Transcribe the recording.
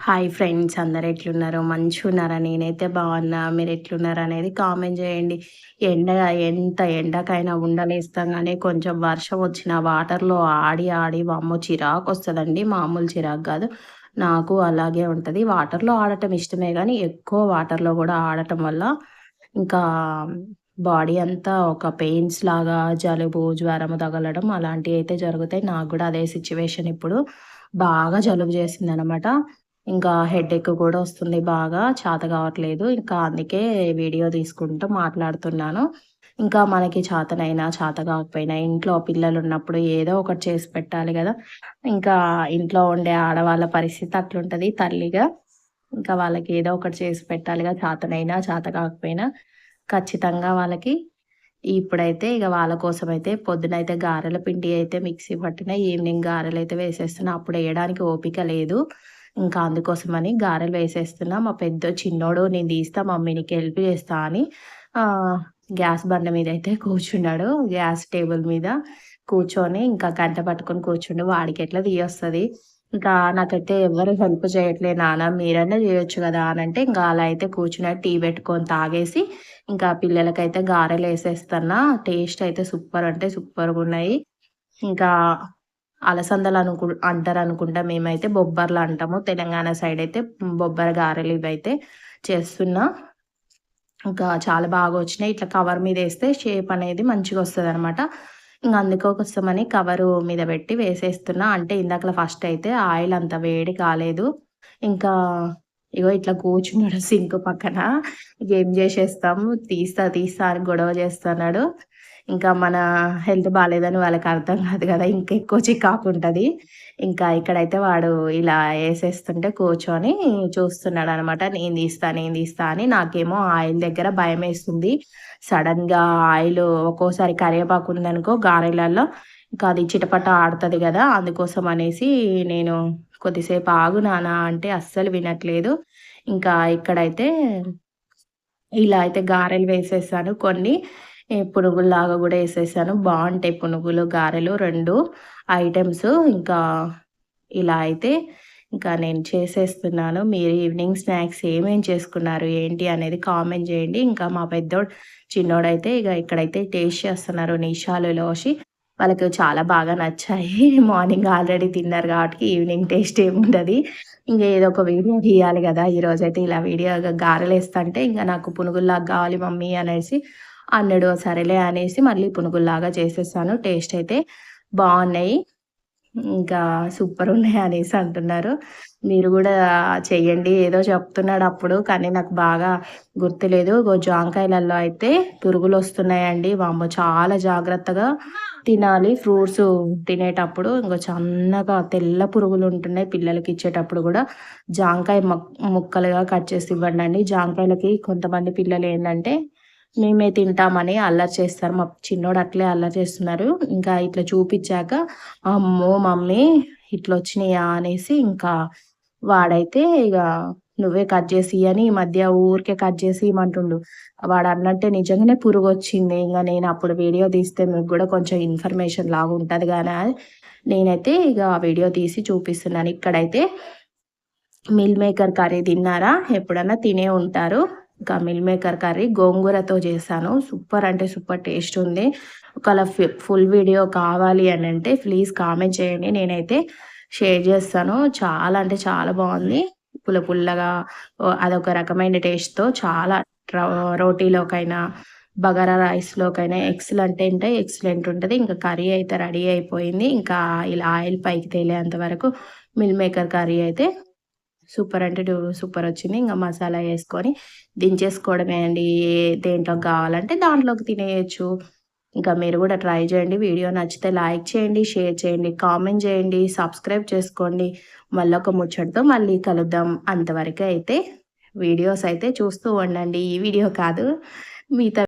Hi friends, అందరు ఎట్లున్నారు? మంచిగున్నారా? నేనైతే బాగున్నా. మీరు ఎట్లున్నారు అనేది కామెంట్ చేయండి. ఎండ ఎంత ఎండకైనా ఉండలేస్తాం గానీ, కొంచెం వర్షం వచ్చిన వాటర్‌లో ఆడి, ఆడి వామ్మో చిరాకొస్తదండి. మామూలు చిరాకు గాదు. నాకు అలాగే ఉంటది. వాటర్‌లో ఆడటం ఇష్టమే గానీ, ఎక్కువ వాటర్‌లో గూడా ఆడటం వల్ల ఇంకా బాడీ అంతా ఒక పెయిన్స్ లాగా జలుబు, జ్వరము తగలడం అలాంటియయితే జరుగుతాయి. నాకు గూడా అదే సిచ్యువేషన్ ఇప్పుడు. బాగా జలుబు చేసిందనమాట. ఇంకా హెడేక్ కూడా వస్తుంది బాగా. చేత కావట్లేదు. ఇంకా అందుకే వీడియో తీసుకుంటూ మాట్లాడుతున్నాను. ఇంకా మనకి చేతనైనా, చేత కాకపోయినా ఇంట్లో పిల్లలున్నప్పుడు ఏదో ఒకటి చేసి పెట్టాలి గదా! ఇంకా ఇంట్లో ఉండే ఆడవాళ్ళ పరిస్థితి అట్లుంటది తల్లిగా. ఇంకా వాళ్ళకి ఏదో ఒకటి చేసి పెట్టాలిగా చేతనైనా, చేత కాకపోయినా. ఖచ్చితంగా వాళ్ళకి ఇప్పుడైతే ఇగ వాళ్ళ కోసమైతే పొద్దునైతే గారెల పిండి అయితే మిక్సీ పట్టిన. ఈవినింగ్ గారెలైతే వేసేస్తున్నా. అప్పుడెయడానికి ఓపిక లేదు. ఇంకా అందుకోసమని గారెలు వేసేస్తున్నా. మా చిన్నోడు నేను తీస్తా మమ్మీ నీకు హెల్ప్ చేస్తా అని గ్యాస్ బండ మీదయితే కూర్చున్నాడు. గ్యాస్ టేబుల్ మీద కూర్చొని ఇంకా గంట పట్టుకొని కూర్చుండు. వాడికెట్లా తీయొస్తది. ఇంకా నాకైతే ఎవ్వరు హెల్ప్ చేయట్లే నాన్న మీరన్నా చేయొచ్చు గదా! అనంటే ఇంకా అలా అయితే కూర్చున్నాడు. టీ పెట్టుకొని తాగేసి ఇంకా పిల్లలకైతే గారెలేసేస్తన్నా. టేస్ట్ అయితే సూపర్ అంటే సూపర్‌గున్నాయి. ఇంకా అంటారనుకుంటా. మేమైతే బొబ్బర్లంటాము. తెలంగాణ సైడయితే బొబ్బర గారెలు ఇవైతే చేస్తున్నా. ఇంకా చాలా బాగొచ్చినాయి. ఇట్లా కవర్ మీదేస్తే షేప్ అనేది మంచిగొస్తదనమాట. ఇంగ అందుకోసమని కవరు మీద పెట్టి వేసేస్తున్నా. అంటే ఇందాకల ఫస్ట్ అయితే ఆయిల్ అంత వేడి కాలేదు. ఇంకా ఇగో ఇట్లా కూర్చున్నాడు సింక్ పక్కన. ఏం జేసేస్తాము తీస్తా, తీస్తా అని గొడవ చేస్తన్నాడు. ఇంకా మన హెల్త్ బాలేదని వాళ్ళకి అర్థం కాదు గదా! ఇంకెక్కువ చికాకుంటది. ఇంకా ఇక్కడైతే వాడు ఇలా ఏసేస్తుంటే కూర్చొని చూస్తున్నాడనమాట. నేను తీస్తా, నేను తీస్తా అని. నాకేమో ఆయిల్ దగ్గర భయమేస్తుంది. సడెన్‌గా ఆయిలు ఒక్కోసారి కరివేపాకు ఉందనుకో గారెలల్లో ఇంకా అది చిటపట ఆడతది గదా! అందుకోసం అనేసి నేను కొద్దిసేపు ఆగు నాన్న అంటే అస్సలు వినట్లేదు. ఇంకా ఇక్కడైతే ఇలా అయితే గారెలు వేసేసాను. కొన్ని పునుగుల్లాగా గూడా ఏసేసాను. బావుంటాయి పునుగులు, గారెలు 2 ఐటెమ్స్. ఇంకా ఇలా అయితే ఇంకా నేను చేసేస్తున్నాను. మీరు ఈవినింగ్ స్నాక్స్ ఏమేం చేసుకున్నారు? ఏంటి అనేది కామెంట్ జేయండి. ఇంకా మా చిన్నోడైతే ఇగ ఇక్కడైతే టేస్ట్ చేస్తున్నారు నిషాలు, లోషి. వాళ్ళకి చాలా బాగా నచ్చాయి. మార్నింగ్ ఆల్రెడీ తిన్నారు గాబట్టి ఈవినింగ్ టేస్ట్ ఏముండది. ఇంగ ఏదో ఒక వీడియో తీయాలి గదా! ఈరోజైతే ఇలా గారెలేస్తంటే ఇంగ నాకు పునుగుల్లాగా గావాలి మమ్మీ అనేసి అన్నాడు. సరేలే అనేసి మళ్ళీ పునుగుల్లాగా చేసేసాను. టేస్ట్ అయితే బావున్నాయి. ఇంకా సూపరున్నాయి అనేసి అంటున్నారు. మీరు గూడా చెయ్యండి. ఏదో చెప్తున్నాడప్పుడు కానీ నాకు బాగా గుర్తులేదు. జాంకాయలలో అయితే పురుగులొస్తున్నాయండి. వామ్మో! చాలా జాగ్రత్తగా తినాలి. ఫ్రూట్సు తినేటప్పుడు సన్నగా తెల్ల పురుగులుంటున్నాయి. పిల్లలకిచ్చేటప్పుడు గూడా జాంకాయ ముక్కలుగా కట్ చేసి ఇవ్వండండి. జాంకాయలకి కొంతమంది పిల్లలేందంటే మేమే తింటామని అల్లరి చేస్తారు. మా చిన్నోడు అట్లే అల్లరి చేస్తున్నారు. ఇంకా ఇట్లా చూపిచ్చాక, అమ్మో! మమ్మీ ఇట్లొచ్చినియా అనేసి ఇంకా వాడైతే ఇగ నువ్వే కట్ జేసి అని ఈ మధ్య ఊరికే కట్ జేసి ఇయమంటుండు. వాడన్నట్టే నిజంగానే పురుగొచ్చింది. ఇంగ నేనప్పుడు వీడియో తీస్తే మీకు గూడా కొంచెం ఇన్ఫర్మేషన్ లాగుంటది గానా నేనైతే ఇగ ఆ వీడియో తీసి చూపిస్తున్నాను. ఇక్కడైతే మిల్ మేకర్ కర్రీ తిన్నారా? ఎప్పుడన్నా తినే ఉంటారు. ఇంకా మిల్ మేకర్ కర్రీ గోంగూరతో చేశాను. సూపర్ అంటే సూపర్ టేస్ట్ ఉంది. ఒకవేళ ఫుల్ వీడియో కావాలి అనంటే ప్లీజ్ కామెంట్ చేయండి. నేనైతే షేర్ చేస్తాను. చాలా అంటే చాలా బావుంది. పుల్లగా అదొక రకమైన టేస్ట్‌తో చాలా రో రోటీలోకైనా, బగారా రైస్‌లోకైనా ఎక్సలెంట్ అంటే ఎక్సలెంట్ ఉంటది. ఇంకా కర్రీ అయితే రెడీ అయిపోయింది. ఇంకా ఇలా ఆయిల్ పైకి తేలేంత వరకు మిల్ మేకర్ కర్రీ అయితే సూపర్ అంటే సూపరొచ్చింది. ఇంగ మసాలా యేసుకొని దించేసుకోవడమే అండి. దేంట్లోకి గావాలంటే దాంట్లోకి తినేయొచ్చు. ఇంకా మీరు గూడా ట్రై జేయండి. వీడియో నచ్చితే లైక్ చేయండి, షేర్ చేయండి, కామెంట్ జేయండి, సబ్స్క్రైబ్ చేసుకోండి. మళ్ళొక ముచ్చటతో మళ్ళీ కలుద్దాం. అంతవరకు అయితే వీడియోస్ అయితే చూస్తూ ఉండండి. ఈ వీడియో కాదు మిగతా